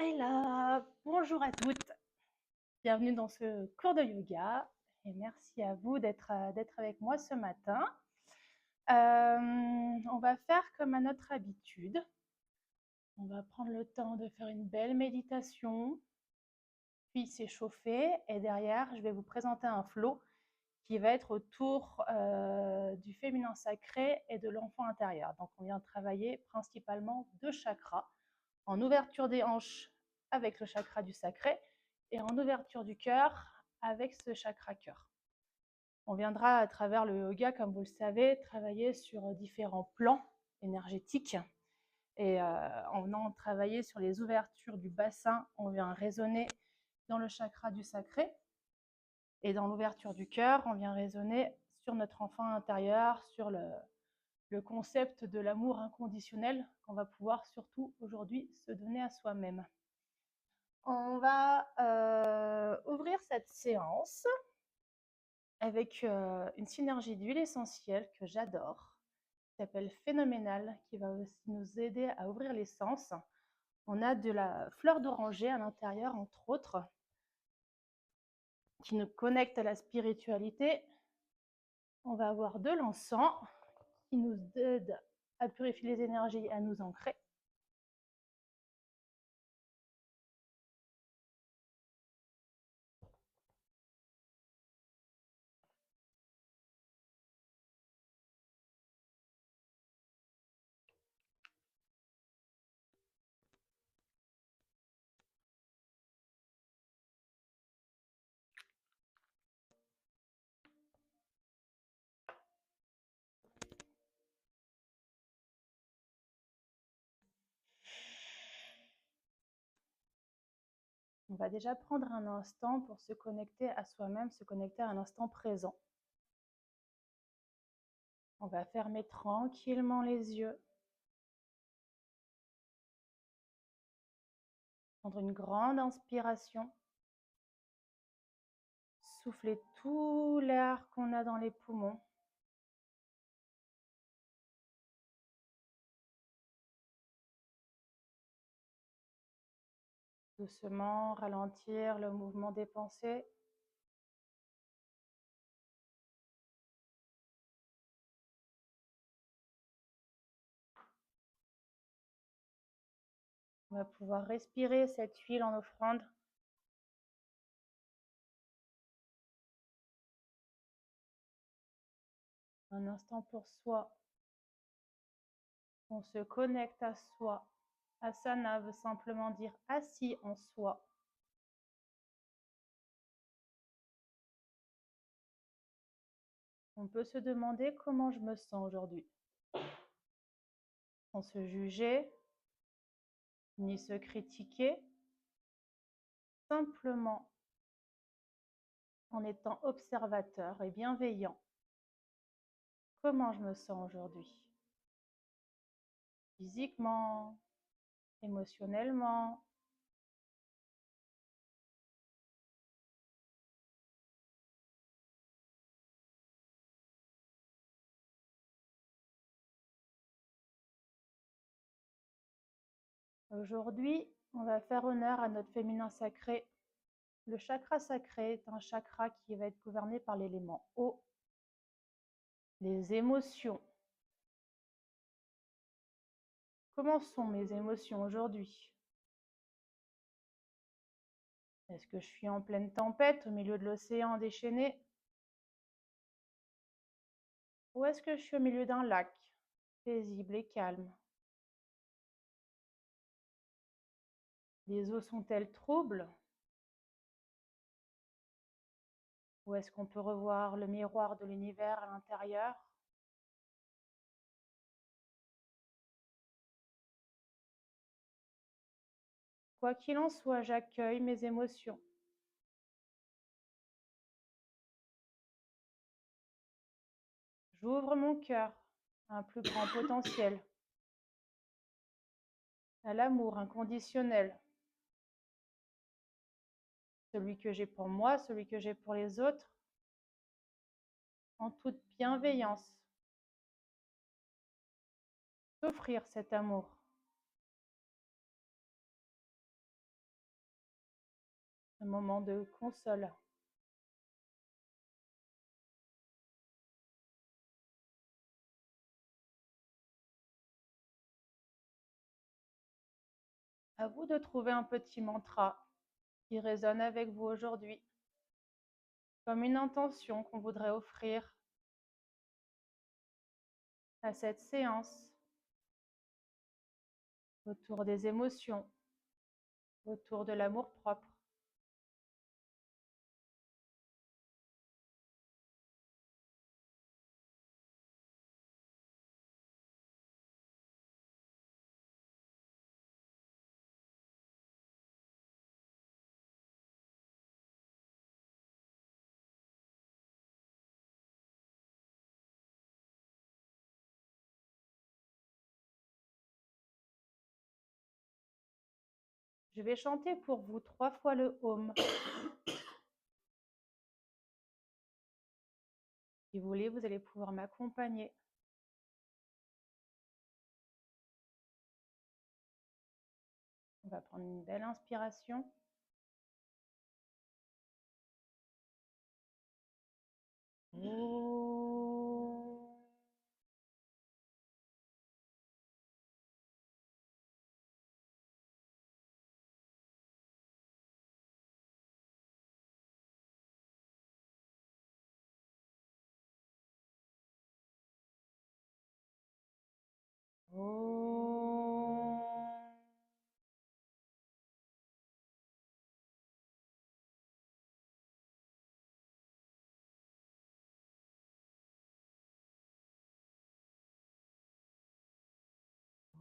Hello, bonjour à toutes, bienvenue dans ce cours de yoga et merci à vous d'être avec moi ce matin. On va faire comme à notre habitude, on va prendre le temps de faire une belle méditation, puis s'échauffer et derrière je vais vous présenter un flow qui va être autour du féminin sacré et de l'enfant intérieur. Donc on vient travailler principalement deux chakras, en ouverture des hanches avec le chakra du sacré et en ouverture du cœur avec ce chakra cœur. On viendra à travers le yoga, comme vous le savez, travailler sur différents plans énergétiques. Et en venant travailler sur les ouvertures du bassin, on vient résonner dans le chakra du sacré. Et dans l'ouverture du cœur, on vient résonner sur notre enfant intérieur, sur le concept de l'amour inconditionnel qu'on va pouvoir surtout aujourd'hui se donner à soi-même. On va ouvrir cette séance avec une synergie d'huile essentielle que j'adore, qui s'appelle Phénoménal, qui va aussi nous aider à ouvrir les sens. On a de la fleur d'oranger à l'intérieur, entre autres, qui nous connecte à la spiritualité. On va avoir de l'encens qui nous aide à purifier les énergies, à nous ancrer. On va déjà prendre un instant pour se connecter à soi-même, se connecter à un instant présent. On va fermer tranquillement les yeux. Prendre une grande inspiration. Souffler tout l'air qu'on a dans les poumons. Doucement ralentir le mouvement des pensées. On va pouvoir respirer cette huile en offrande. Un instant pour soi. On se connecte à soi. Asana veut simplement dire assis en soi. On peut se demander comment je me sens aujourd'hui. Sans se juger, ni se critiquer. Simplement en étant observateur et bienveillant. Comment je me sens aujourd'hui? Physiquement, émotionnellement. Aujourd'hui, on va faire honneur à notre féminin sacré. Le chakra sacré est un chakra qui va être gouverné par l'élément eau, les émotions. Comment sont mes émotions aujourd'hui? Est-ce que je suis en pleine tempête au milieu de l'océan déchaîné? Ou est-ce que je suis au milieu d'un lac, paisible et calme? Les eaux sont-elles troubles? Ou est-ce qu'on peut revoir le miroir de l'univers à l'intérieur? Quoi qu'il en soit, j'accueille mes émotions. J'ouvre mon cœur à un plus grand potentiel, à l'amour inconditionnel, celui que j'ai pour moi, celui que j'ai pour les autres, en toute bienveillance. S'offrir cet amour. un moment de console. À vous de trouver un petit mantra qui résonne avec vous aujourd'hui, comme une intention qu'on voudrait offrir à cette séance autour des émotions, autour de l'amour-propre. Je vais chanter pour vous 3 fois le Om. Si vous voulez, vous allez pouvoir m'accompagner. On va prendre une belle inspiration. Om.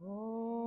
Om. Om.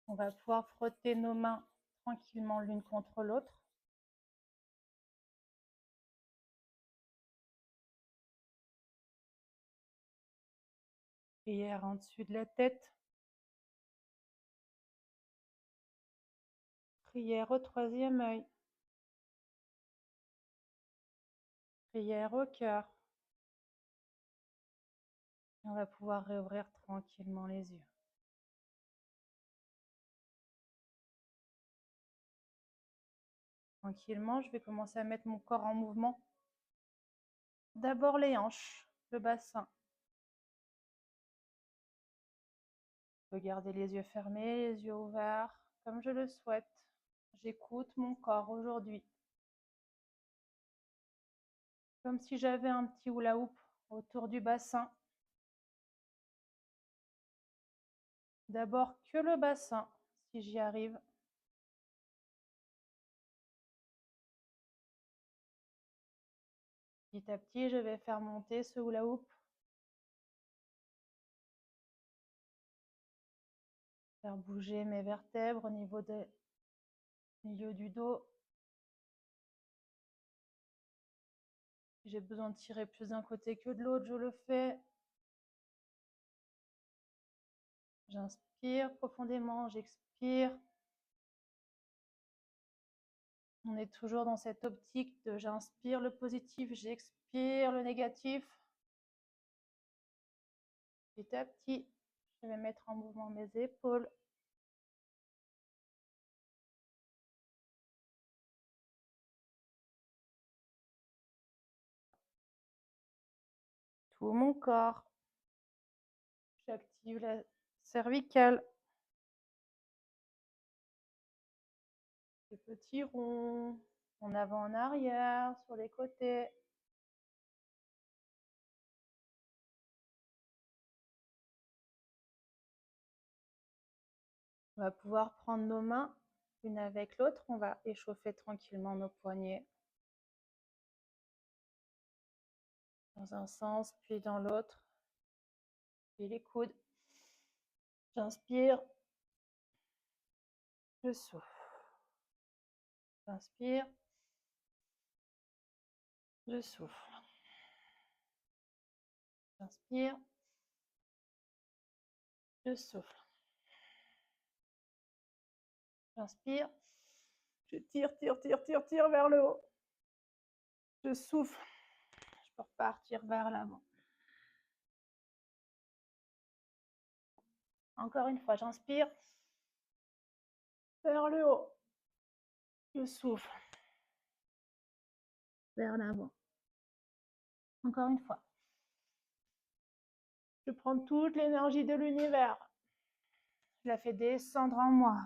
On va pouvoir frotter nos mains tranquillement l'une contre l'autre. Prière en dessus de la tête. Prière au troisième œil. Prière au cœur. Et on va pouvoir réouvrir tranquillement les yeux. Tranquillement, je vais commencer à mettre mon corps en mouvement. D'abord les hanches, le bassin. Je peux garder les yeux fermés, les yeux ouverts, comme je le souhaite. J'écoute mon corps aujourd'hui. Comme si j'avais un petit hula hoop autour du bassin. D'abord que le bassin, si j'y arrive. Petit à petit, je vais faire monter ce hula hoop. Faire bouger mes vertèbres au niveau du milieu du dos. Si j'ai besoin de tirer plus d'un côté que de l'autre, je le fais. J'inspire profondément, j'expire. On est toujours dans cette optique de j'inspire le positif, j'expire le négatif. Petit à petit, je vais mettre en mouvement mes épaules. Tout mon corps. J'active la cervicale. Les petits ronds. En avant, en arrière, sur les côtés. On va pouvoir prendre nos mains l'une avec l'autre. On va échauffer tranquillement nos poignets. Dans un sens, puis dans l'autre. Puis les coudes. J'inspire. Je souffle. J'inspire. Je souffle. J'inspire. Je souffle. J'inspire. Je tire vers le haut. Je souffle. Je peux repartir vers l'avant. Encore une fois, j'inspire. Vers le haut. Je souffle. Vers l'avant. Encore une fois. Je prends toute l'énergie de l'univers. Je la fais descendre en moi.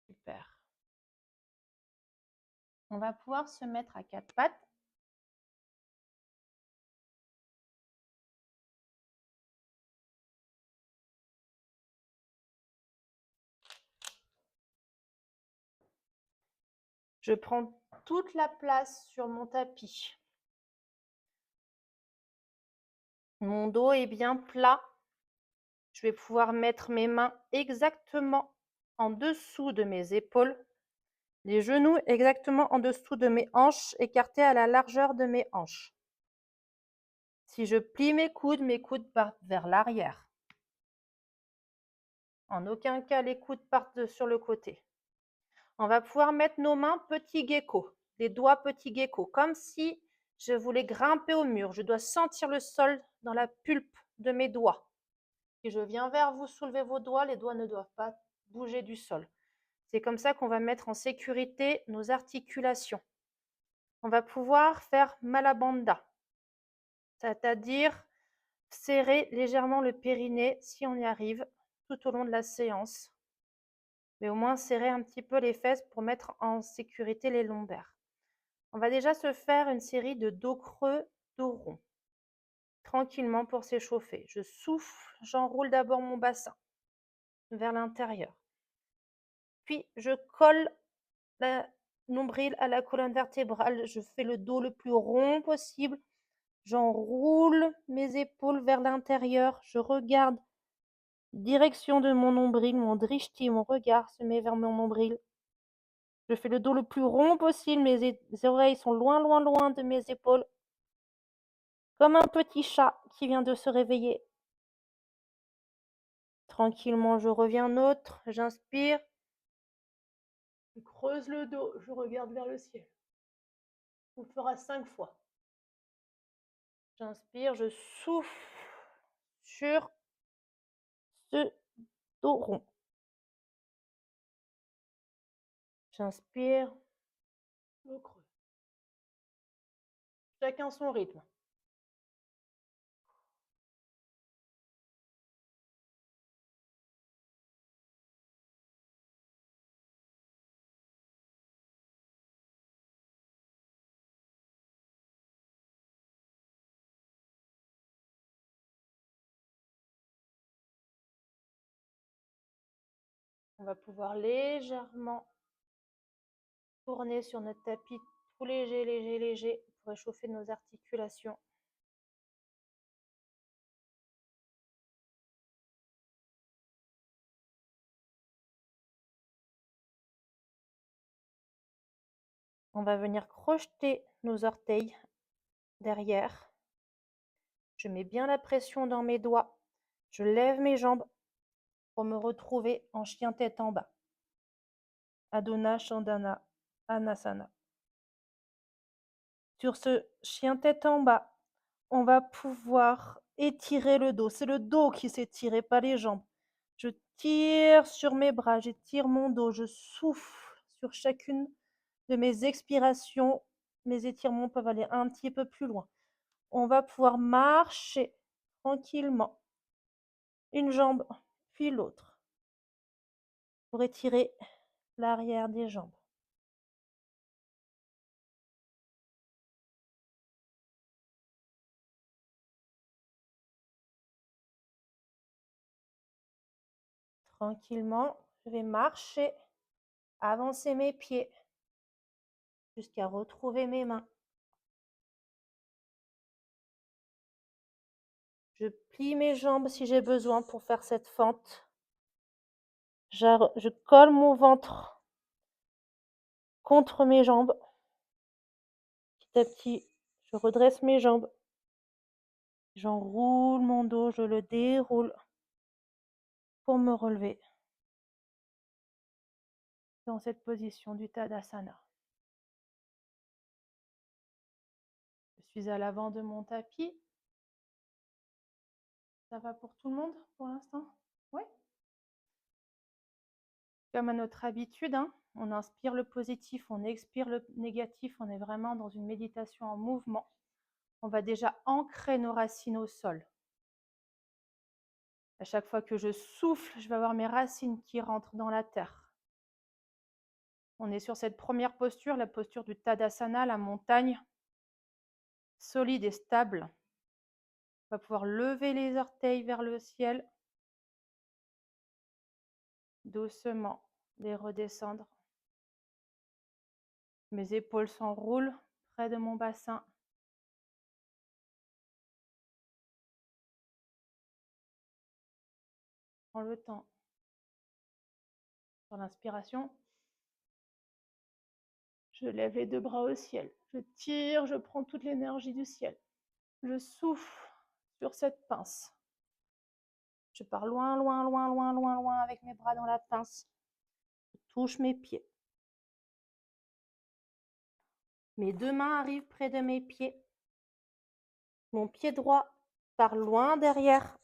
Super. On va pouvoir se mettre à quatre pattes. Je prends toute la place sur mon tapis. Mon dos est bien plat. Je vais pouvoir mettre mes mains exactement en dessous de mes épaules. Les genoux exactement en dessous de mes hanches, écartés à la largeur de mes hanches. Si je plie mes coudes partent vers l'arrière. En aucun cas, les coudes partent sur le côté. On va pouvoir mettre nos mains petit gecko, les doigts petit gecko, comme si je voulais grimper au mur. Je dois sentir le sol dans la pulpe de mes doigts. Si je viens vers vous, soulevez vos doigts, les doigts ne doivent pas bouger du sol. C'est comme ça qu'on va mettre en sécurité nos articulations. On va pouvoir faire Malabandha, c'est-à-dire serrer légèrement le périnée si on y arrive tout au long de la séance. Mais au moins serrer un petit peu les fesses pour mettre en sécurité les lombaires. On va déjà se faire une série de dos creux, dos rond, tranquillement pour s'échauffer. Je souffle, j'enroule d'abord mon bassin vers l'intérieur. Puis je colle la nombril à la colonne vertébrale. Je fais le dos le plus rond possible. J'enroule mes épaules vers l'intérieur. Je regarde direction de mon nombril, mon drishti, mon regard se met vers mon nombril. Je fais le dos le plus rond possible, mes oreilles sont loin de mes épaules. Comme un petit chat qui vient de se réveiller. Tranquillement, je reviens neutre, j'inspire. Je creuse le dos, je regarde vers le ciel. On le fera 5 fois. J'inspire, je souffle sur ce dos rond. J'inspire, je creuse. Chacun son rythme. On va pouvoir légèrement tourner sur notre tapis, tout léger, pour réchauffer nos articulations. On va venir crocheter nos orteils derrière. Je mets bien la pression dans mes doigts. Je lève mes jambes pour me retrouver en chien tête en bas. Adho Chandana Anasana. Sur ce chien tête en bas, on va pouvoir étirer le dos. C'est le dos qui s'étire, pas les jambes. Je tire sur mes bras, j'étire mon dos, je souffle sur chacune de mes expirations. Mes étirements peuvent aller un petit peu plus loin. On va pouvoir marcher tranquillement, une jambe puis l'autre. pour étirer l'arrière des jambes. Tranquillement, je vais marcher, avancer mes pieds jusqu'à retrouver mes mains. Je plie mes jambes si j'ai besoin pour faire cette fente. Je colle mon ventre contre mes jambes. Petit à petit, je redresse mes jambes. J'enroule mon dos, je le déroule pour me relever dans cette position du Tadasana. Je suis à l'avant de mon tapis. Ça va pour tout le monde pour l'instant? Oui? Comme à notre habitude, hein, on inspire le positif, on expire le négatif, on est vraiment dans une méditation en mouvement. On va déjà ancrer nos racines au sol. À chaque fois que je souffle, je vais avoir mes racines qui rentrent dans la terre. On est sur cette première posture, la posture du Tadasana, la montagne, solide et stable. On va pouvoir lever les orteils vers le ciel, doucement les redescendre. Mes épaules s'enroulent près de mon bassin. Prends le temps. Sur l'inspiration, je lève les deux bras au ciel. Je tire, je prends toute l'énergie du ciel. Je souffle sur cette pince. Je pars loin, loin, loin, loin, loin, loin avec mes bras dans la pince. Je touche mes pieds. Mes deux mains arrivent près de mes pieds. Mon pied droit part loin derrière.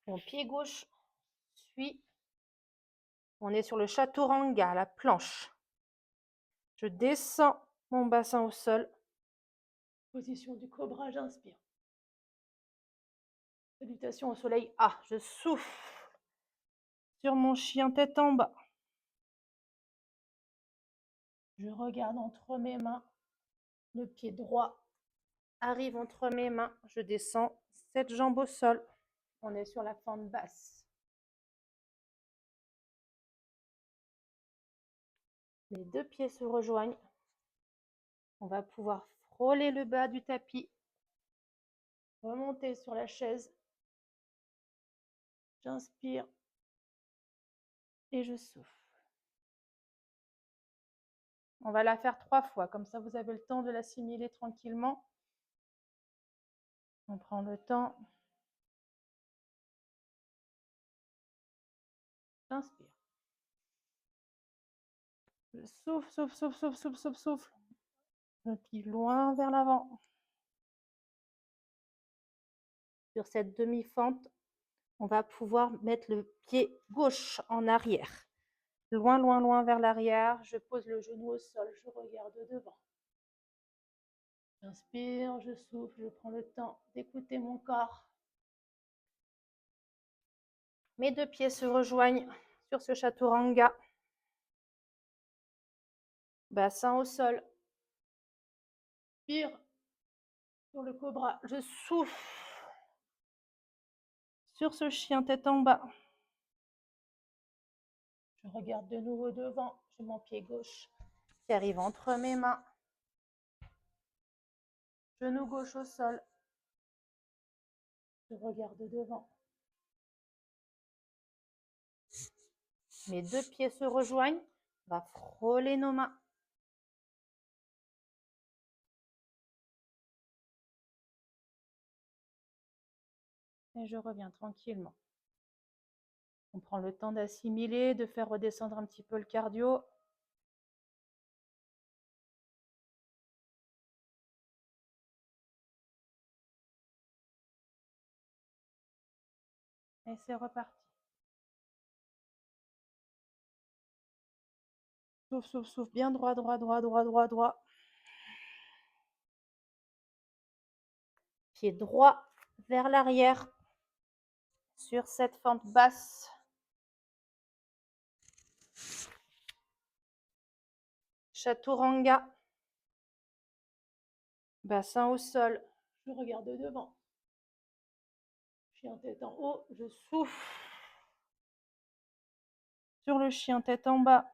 Mon pied gauche suit. On est sur le chaturanga, la planche. Je descends mon bassin au sol. Position du cobra, j'inspire. Salutation au soleil A. Je souffle sur mon chien tête en bas. Je regarde entre mes mains. Le pied droit arrive entre mes mains. Je descends 7 jambes au sol. On est sur la fente basse. Mes deux pieds se rejoignent. On va pouvoir frôler le bas du tapis. Remonter sur la chaise. J'inspire et je souffle. On va la faire 3 fois, comme ça vous avez le temps de l'assimiler tranquillement. On prend le temps. J'inspire. Je souffle, souffle, souffle, souffle, souffle, souffle, souffle. Je plie loin vers l'avant. Sur cette demi-fente, on va pouvoir mettre le pied gauche en arrière. Loin, loin, loin vers l'arrière. Je pose le genou au sol, je regarde devant. J'inspire, je souffle, je prends le temps d'écouter mon corps. Mes deux pieds se rejoignent sur ce chaturanga. Bassin au sol. Inspire sur le cobra. Je souffle sur ce chien tête en bas. Je regarde de nouveau devant. J'ai mon pied gauche qui arrive entre mes mains. Genou gauche au sol. Je regarde devant. Mes deux pieds se rejoignent. On va frôler nos mains. Et je reviens tranquillement. On prend le temps d'assimiler, de faire redescendre un petit peu le cardio. Et c'est reparti. Souffle, souffle, souffle. Bien droit, droit, droit, droit, droit, droit. Pied droit vers l'arrière. sur cette fente basse. Chaturanga. Bassin au sol. Je regarde devant. Chien tête en haut, je souffle. Sur le chien tête en bas.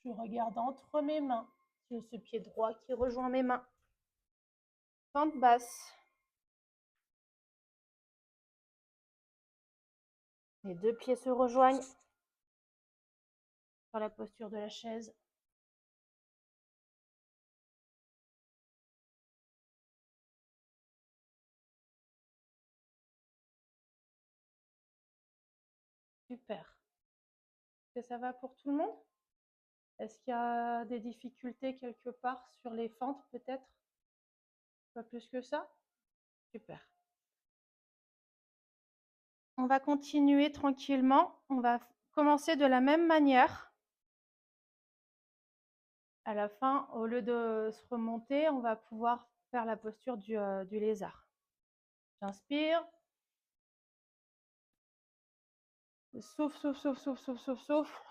Je regarde entre mes mains. J'ai ce pied droit qui rejoint mes mains. Fente basse. Les deux pieds se rejoignent sur la posture de la chaise. Super. Est-ce que ça va pour tout le monde? Est-ce qu'il y a des difficultés quelque part sur les fentes peut-être? Pas plus que ça? Super. On va continuer tranquillement. On va commencer de la même manière. À la fin, au lieu de se remonter, on va pouvoir faire la posture du lézard. J'inspire. Souffle, souffle, souffle, souffle, souffle, souffle, souffle.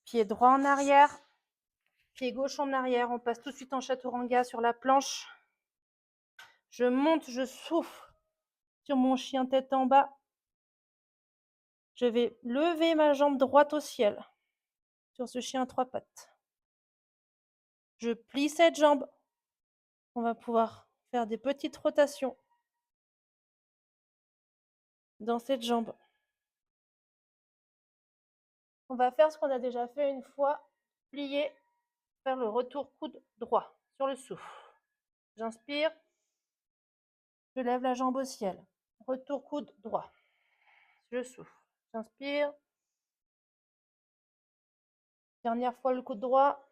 Pied droit en arrière. Pied gauche en arrière. On passe tout de suite en chaturanga sur la planche. Je monte, je souffle sur mon chien tête en bas. Je vais lever ma jambe droite au ciel sur ce chien à trois pattes. Je plie cette jambe. On va pouvoir faire des petites rotations dans cette jambe. On va faire ce qu'on a déjà fait une fois, plier, faire le retour coude droit sur le souffle. J'inspire, je lève la jambe au ciel. Retour coude droit. Je souffle. J'inspire. Dernière fois le coude droit.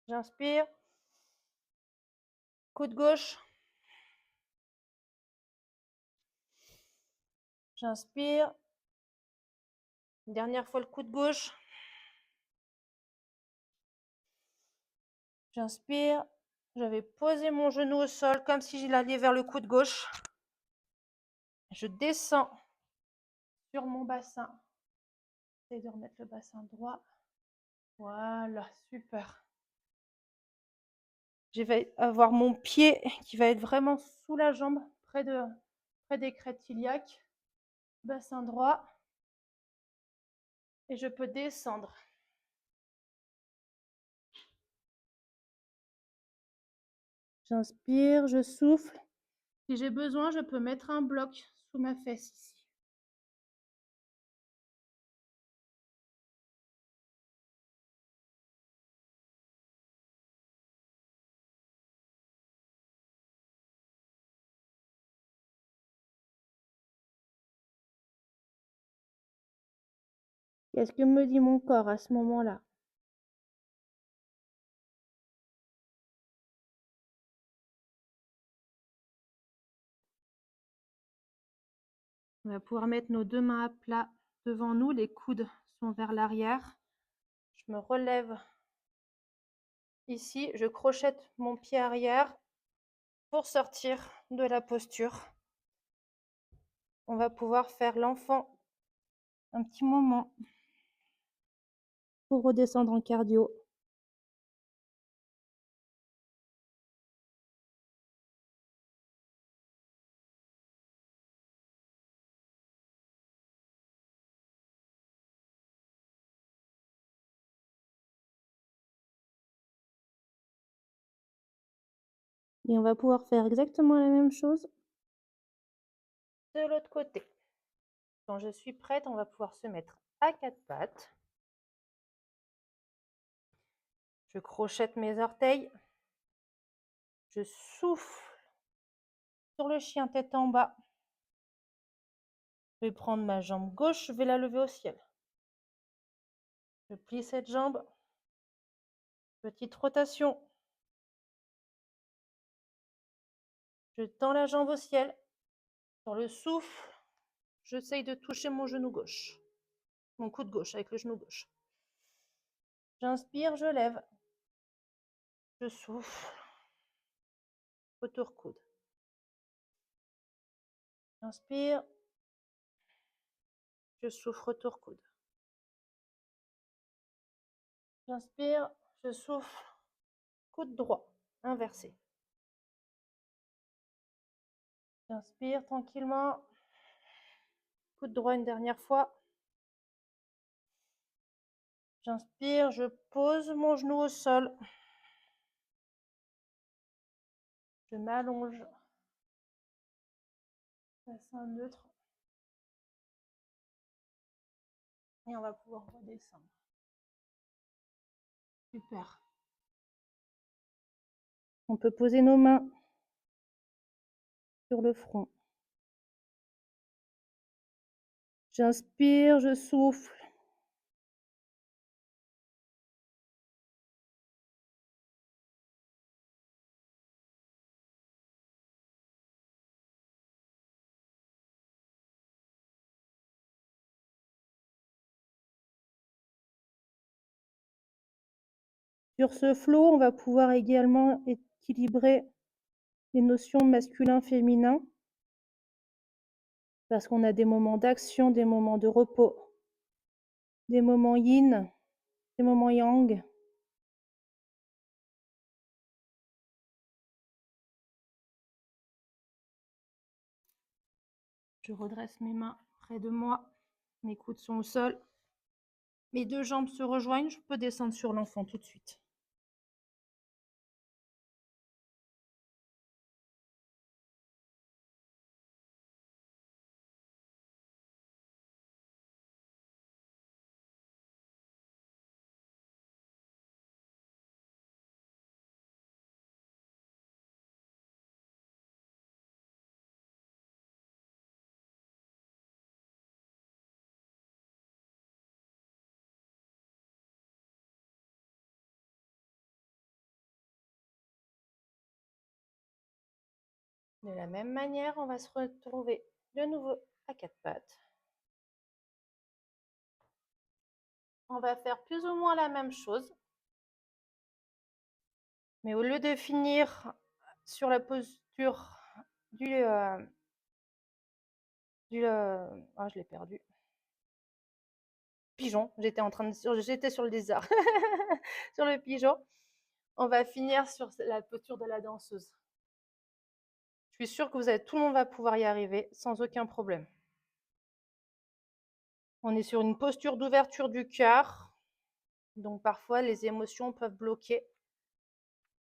J'inspire. Coude gauche. J'inspire. Dernière fois le coude gauche. J'inspire. Je vais poser mon genou au sol comme si j'allais vers le coude gauche. Je descends sur mon bassin. J'essaie de remettre le bassin droit. Voilà, super. Je vais avoir mon pied qui va être vraiment sous la jambe, près des crêtes iliaques. Bassin droit. Et je peux descendre. J'inspire, je souffle. Si j'ai besoin, je peux mettre un bloc sous ma fesse ici. Qu'est-ce que me dit mon corps à ce moment-là? On va pouvoir mettre nos deux mains à plat devant nous. Les coudes sont vers l'arrière. Je me relève ici. Je crochette mon pied arrière pour sortir de la posture. On va pouvoir faire l'enfant un petit moment pour redescendre en cardio. Et on va pouvoir faire exactement la même chose de l'autre côté. Quand je suis prête, on va pouvoir se mettre à quatre pattes. Je crochette mes orteils. Je souffle sur le chien tête en bas. Je vais prendre ma jambe gauche, je vais la lever au ciel. Je plie cette jambe. Petite rotation. Je tends la jambe au ciel. Sur le souffle, j'essaye de toucher mon genou gauche. Mon coude gauche avec le genou gauche. J'inspire, je lève. je souffle, retour coude. J'inspire, je souffle, retour coude. J'inspire, je souffle, coude droit, inversé. J'inspire tranquillement, coude droit une dernière fois. J'inspire, je pose mon genou au sol. Je m'allonge. Bassin neutre. Et on va pouvoir redescendre. Super. On peut poser nos mains sur le front. J'inspire, je souffle. Sur ce flow, on va pouvoir également équilibrer les notions masculin-féminin parce qu'on a des moments d'action, des moments de repos, des moments yin, des moments yang. Je redresse mes mains près de moi, mes coudes sont au sol, mes deux jambes se rejoignent, je peux descendre sur l'enfant tout de suite. De la même manière, on va se retrouver de nouveau à quatre pattes. On va faire plus ou moins la même chose. Mais au lieu de finir sur la posture du... oh, je l'ai perdu. Pigeon, j'étais sur le lézard. Sur le pigeon. On va finir sur la posture de la danseuse. Je suis sûre que tout le monde va pouvoir y arriver sans aucun problème. On est sur une posture d'ouverture du cœur. Donc parfois, les émotions peuvent bloquer.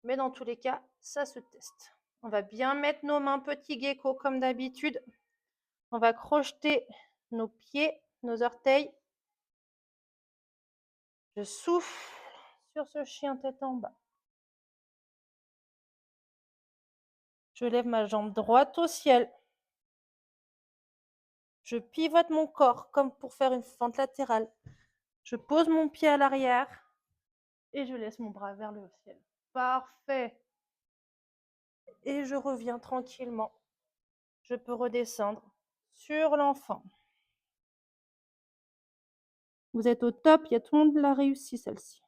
Mais dans tous les cas, ça se teste. On va bien mettre nos mains petit gecko comme d'habitude. On va crocheter nos pieds, nos orteils. Je souffle sur ce chien tête en bas. Je lève ma jambe droite au ciel. Je pivote mon corps comme pour faire une fente latérale. Je pose mon pied à l'arrière et je laisse mon bras vers le ciel. Parfait. Et je reviens tranquillement. Je peux redescendre sur l'enfant. Vous êtes au top, il y a tout le monde l'a réussi celle-ci.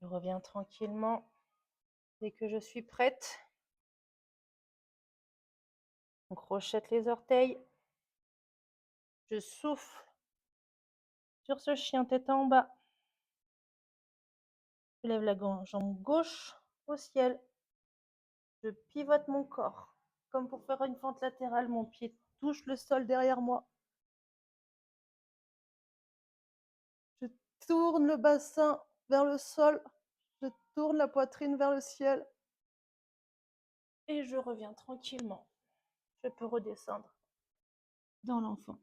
Je reviens tranquillement dès que je suis prête. On crochette les orteils. Je souffle sur ce chien tête en bas. Je lève la jambe gauche au ciel. Je pivote mon corps comme pour faire une fente latérale. Mon pied touche le sol derrière moi. Je tourne le bassin vers le sol. Je tourne la poitrine vers le ciel. Et je reviens tranquillement. Je peux redescendre dans l'enfant.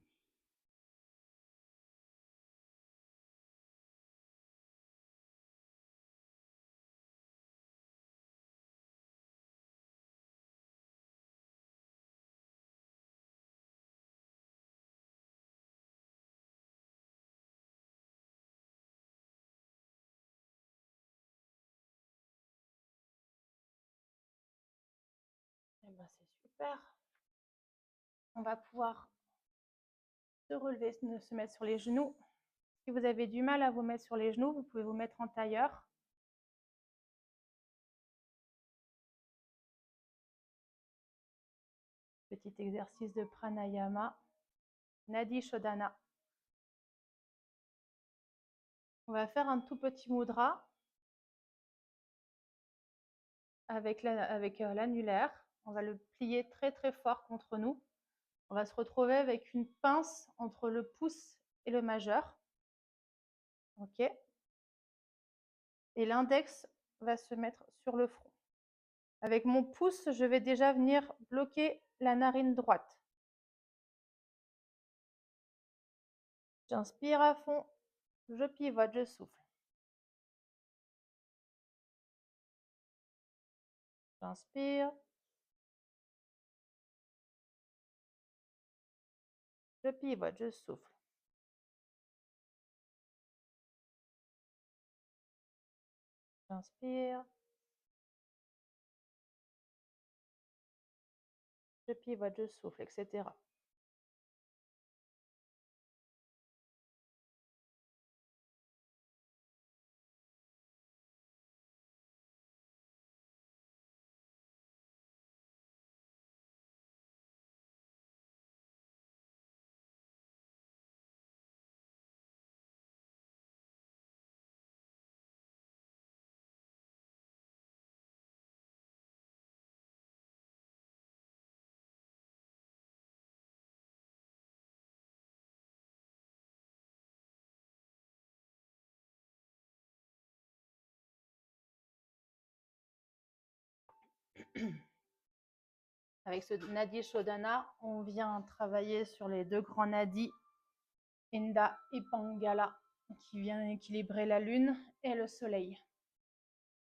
ben, c'est super. On va pouvoir se relever, se mettre sur les genoux. Si vous avez du mal à vous mettre sur les genoux, vous pouvez vous mettre en tailleur. Petit exercice de pranayama, Nadi Shodhana. On va faire un tout petit mudra avec l'annulaire. On va le plier très très fort contre nous. On va se retrouver avec une pince entre le pouce et le majeur. OK. Et l'index va se mettre sur le front. Avec mon pouce, je vais déjà venir bloquer la narine droite. J'inspire à fond, je pivote, je souffle. J'inspire. Je pivote, je souffle. J'inspire. Je pivote, je souffle, etc. Avec ce Nadi Shodhana, on vient travailler sur les deux grands nadis, Inda et Pingala, qui viennent équilibrer la lune et le soleil.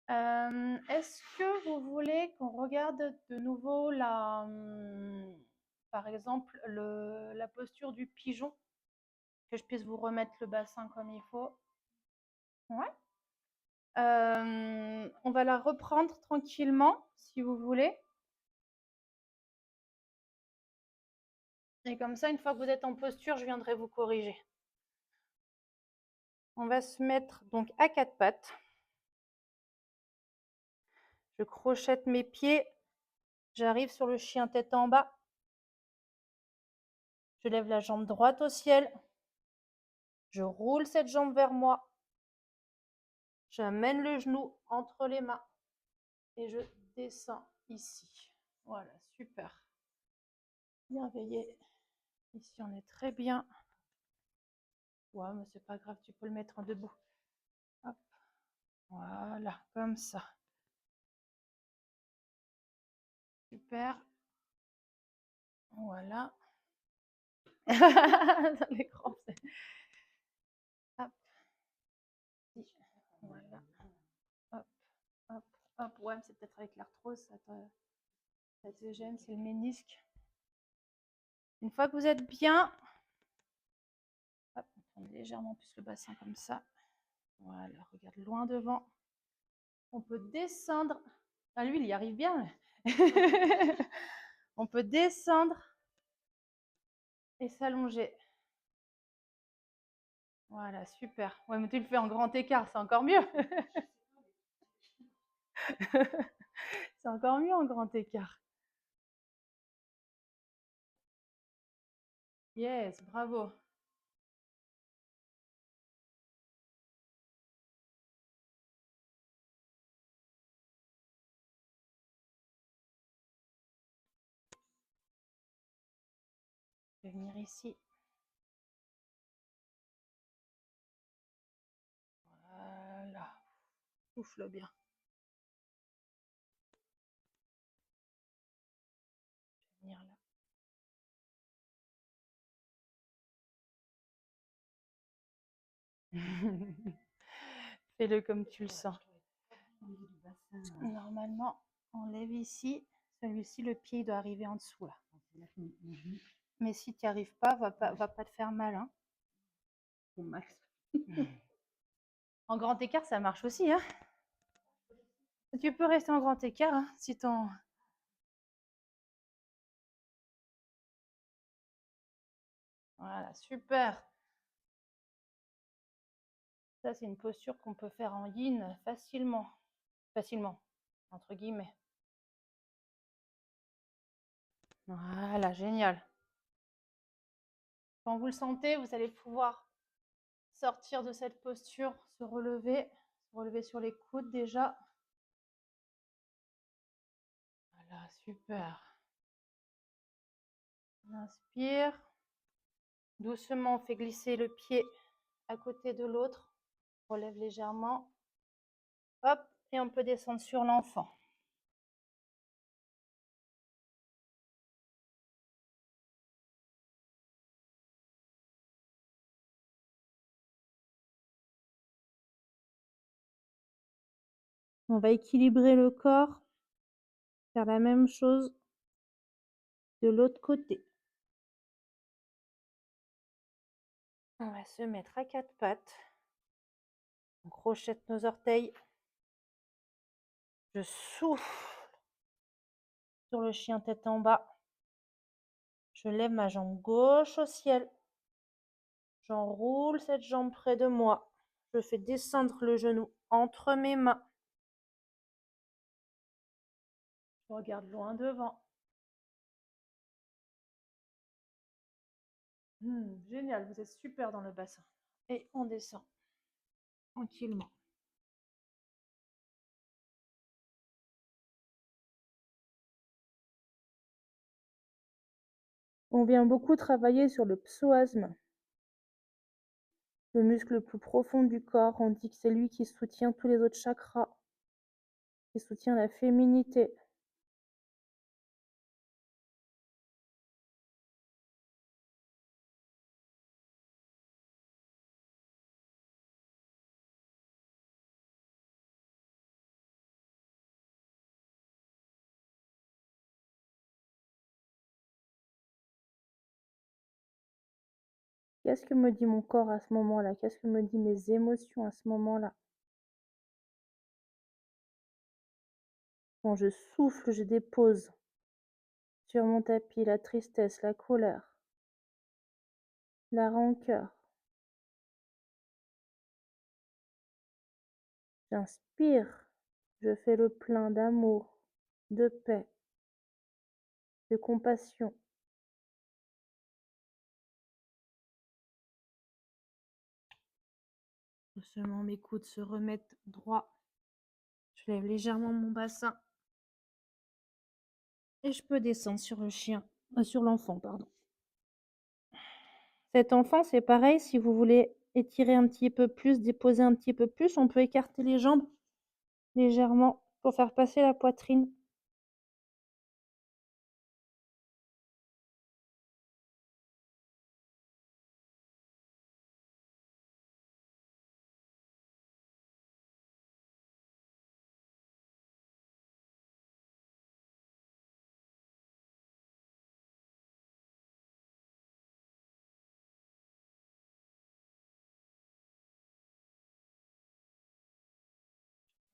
Est-ce que vous voulez qu'on regarde de nouveau par exemple la posture du pigeon, que je puisse vous remettre le bassin comme il faut? Ouais. On va la reprendre tranquillement, si vous voulez. Et comme ça, une fois que vous êtes en posture, je viendrai vous corriger. On va se mettre donc à quatre pattes. Je crochette mes pieds. J'arrive sur le chien tête en bas. Je lève la jambe droite au ciel. Je roule cette jambe vers moi. J'amène le genou entre les mains. Et je descends ici. Voilà, super. Bien veillé. Ici, on est très bien. Ouais, mais c'est pas grave, tu peux le mettre en debout. Hop. Voilà, comme ça. Super. Voilà. Dans l'écran, hop. Voilà. Hop, hop, hop. Ouais, mais c'est peut-être avec l'arthrose, ça te gêne, c'est le ménisque. Une fois que vous êtes bien, hop, on tourne légèrement plus le bassin comme ça. Voilà, regarde loin devant. On peut descendre. Ah, lui, il y arrive bien. On peut descendre et s'allonger. Voilà, super. Ouais, mais tu le fais en grand écart, c'est encore mieux. C'est encore mieux en grand écart. Yes, bravo. Je vais venir ici. Voilà. Souffle bien. Je vais venir là. Fais-le comme tu le sens. Normalement, on lève ici. Celui-ci, le pied doit arriver en dessous là. Mais si tu n'y arrives pas, va pas te faire mal. Hein. En grand écart, ça marche aussi. Hein. Tu peux rester en grand écart hein, si ton Voilà, super. Ça, c'est une posture qu'on peut faire en yin facilement. Facilement, entre guillemets. Voilà, génial. Quand vous le sentez, vous allez pouvoir sortir de cette posture, se relever sur les coudes déjà. Voilà, super. On inspire. Doucement, on fait glisser le pied à côté de l'autre. Relève légèrement. Hop, et on peut descendre sur l'enfant. On va équilibrer le corps. Faire la même chose de l'autre côté. On va se mettre à quatre pattes. On crochette nos orteils. Je souffle sur le chien tête en bas. Je lève ma jambe gauche au ciel. J'enroule cette jambe près de moi. Je fais descendre le genou entre mes mains. Je regarde loin devant. Génial, vous êtes super dans le bassin. Et on descend tranquillement. On vient beaucoup travailler sur le psoasme, le muscle le plus profond du corps. On dit que c'est lui qui soutient tous les autres chakras, qui soutient la féminité. Qu'est-ce que me dit mon corps à ce moment-là? Qu'est-ce que me dit mes émotions à ce moment-là? Quand je souffle, je dépose sur mon tapis la tristesse, la colère, la rancœur. J'inspire, je fais le plein d'amour, de paix, de compassion. Doucement, mes coudes se remettent droits. Je lève légèrement mon bassin. Et je peux descendre sur le chien, sur l'enfant, pardon. Cet enfant, c'est pareil, si vous voulez étirer un petit peu plus, déposer un petit peu plus, on peut écarter les jambes légèrement pour faire passer la poitrine.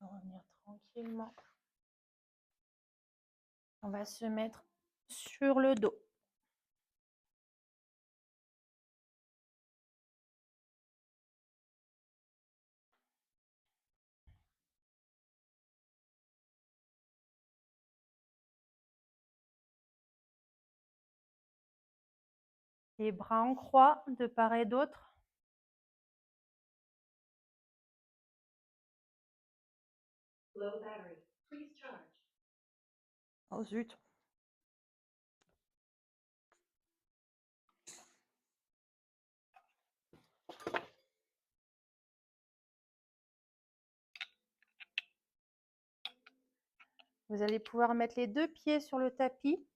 On va revenir tranquillement. On va se mettre sur le dos. Les bras en croix de part et d'autre. Oh zut. Vous allez pouvoir mettre les deux pieds sur le tapis.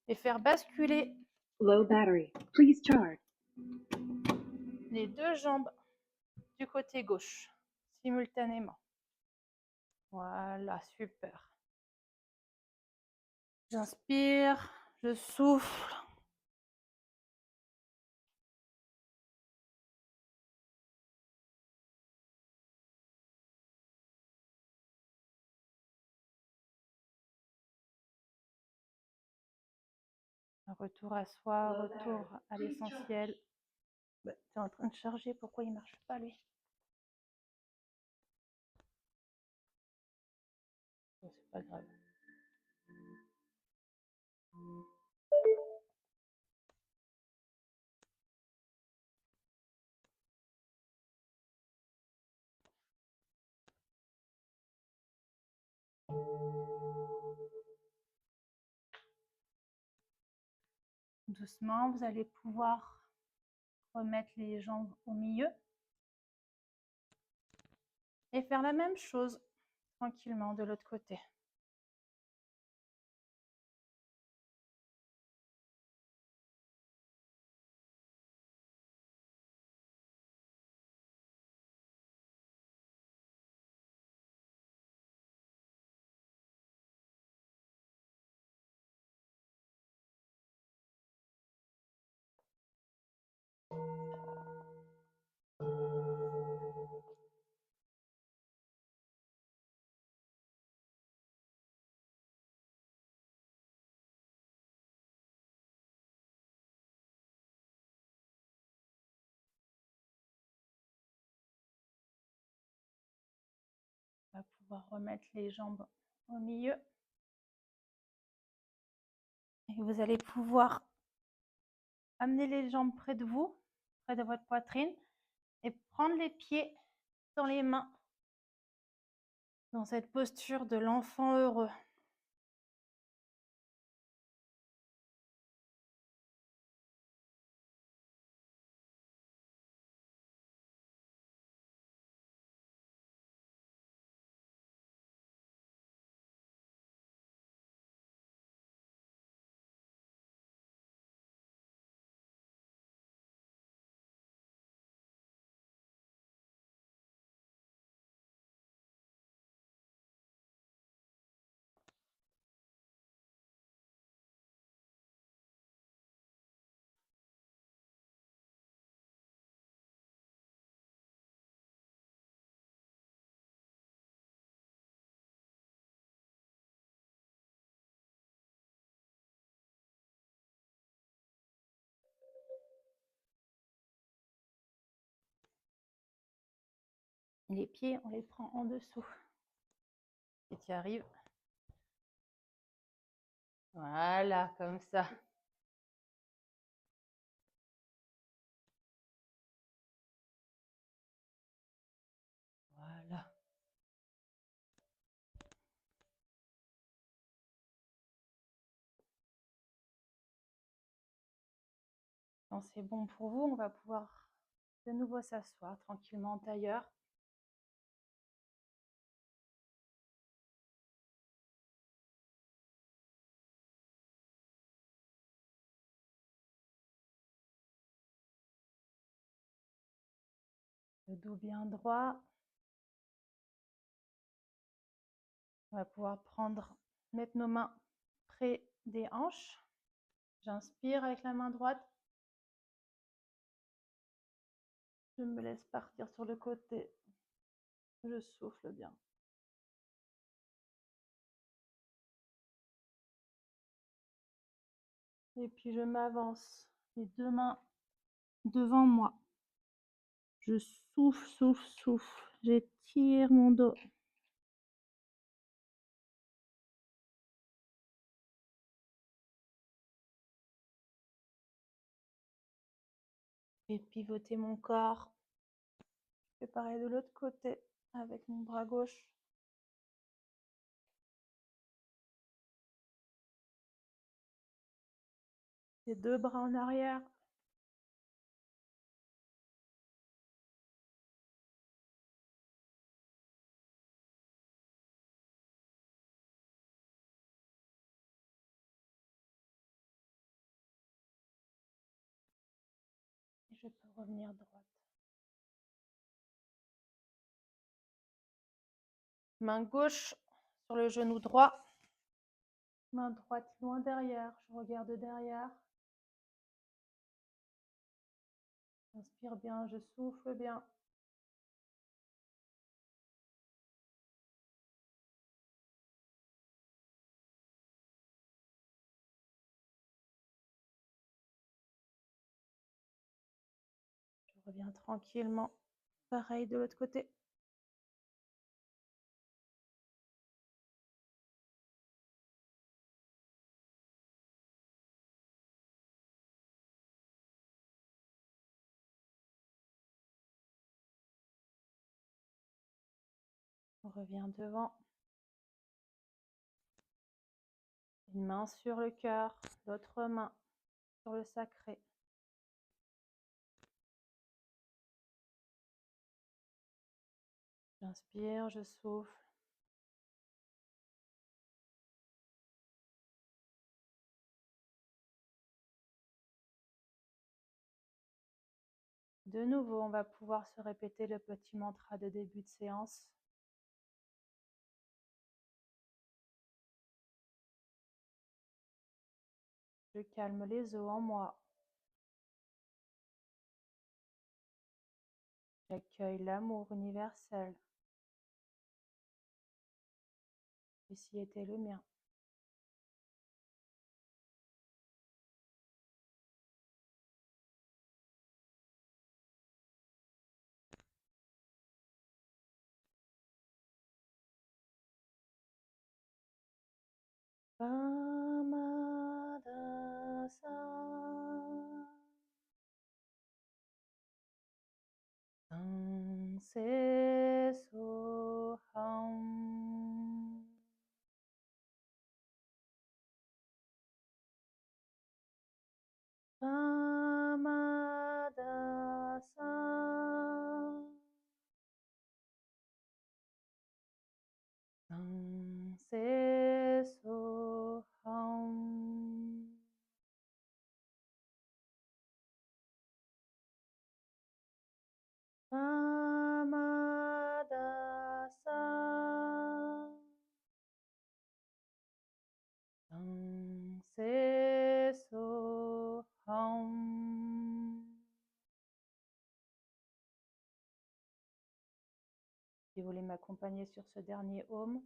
Et faire basculer les deux jambes du côté gauche simultanément. Voilà, super. J'inspire, je souffle. Retour à soi, retour à l'essentiel. C'est en train de charger, pourquoi il ne marche pas lui? Bon, c'est pas grave. Doucement, vous allez pouvoir remettre les jambes au milieu et faire la même chose tranquillement de l'autre côté. On va pouvoir remettre les jambes au milieu. Et vous allez pouvoir amener les jambes près de vous, près de votre poitrine, et prendre les pieds dans les mains, dans cette posture de l'enfant heureux. Les pieds, on les prend en dessous. Et tu arrives. Voilà, comme ça. Voilà. Quand c'est bon pour vous, on va pouvoir de nouveau s'asseoir tranquillement en tailleur. Le dos bien droit. On va pouvoir mettre nos mains près des hanches. J'inspire avec la main droite. Je me laisse partir sur le côté. Je souffle bien. Et puis je m'avance, les deux mains devant moi. Je souffle, souffle, souffle. J'étire mon dos. Et pivoter mon corps. Je fais pareil de l'autre côté avec mon bras gauche. Les deux bras en arrière. Et je peux revenir droite. Main gauche sur le genou droit. Main droite loin derrière. Je regarde derrière. J'inspire bien, je souffle bien. On revient tranquillement. Pareil de l'autre côté. On revient devant. Une main sur le cœur, l'autre main sur le sacré. J'inspire, je souffle. De nouveau, on va pouvoir se répéter le petit mantra de début de séance. Je calme les os en moi. J'accueille l'amour universel. Ceci était le mien. Pamadasa. Sanse soham. Pamadasa. Sanse soham. Pamadasa. Sanse soham. Si vous voulez m'accompagner sur ce dernier Om.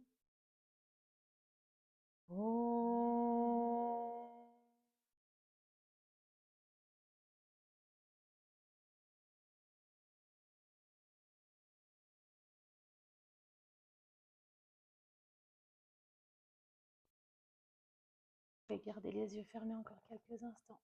Je vais garder les yeux fermés encore quelques instants.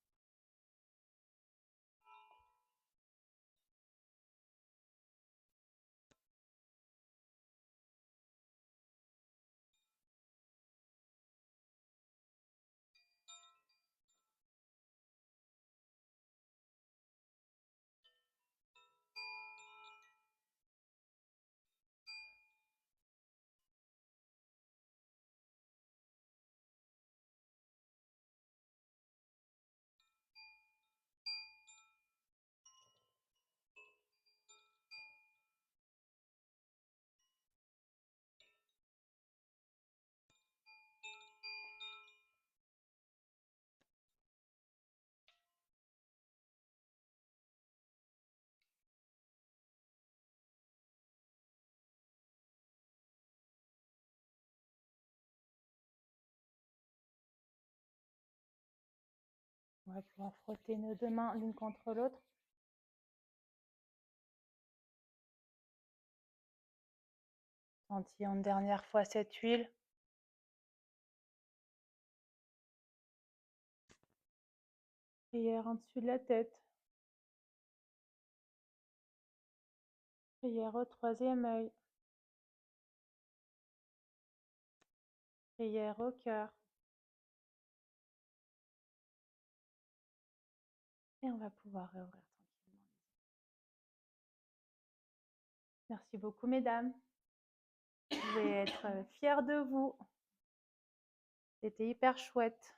On va pouvoir frotter nos deux mains l'une contre l'autre. Sentir une dernière fois cette huile. Prière en dessus de la tête. Prière au troisième œil. Prière au cœur. Et on va pouvoir réouvrir tranquillement les yeux. Merci beaucoup, mesdames. Vous pouvez être fiers de vous. C'était hyper chouette.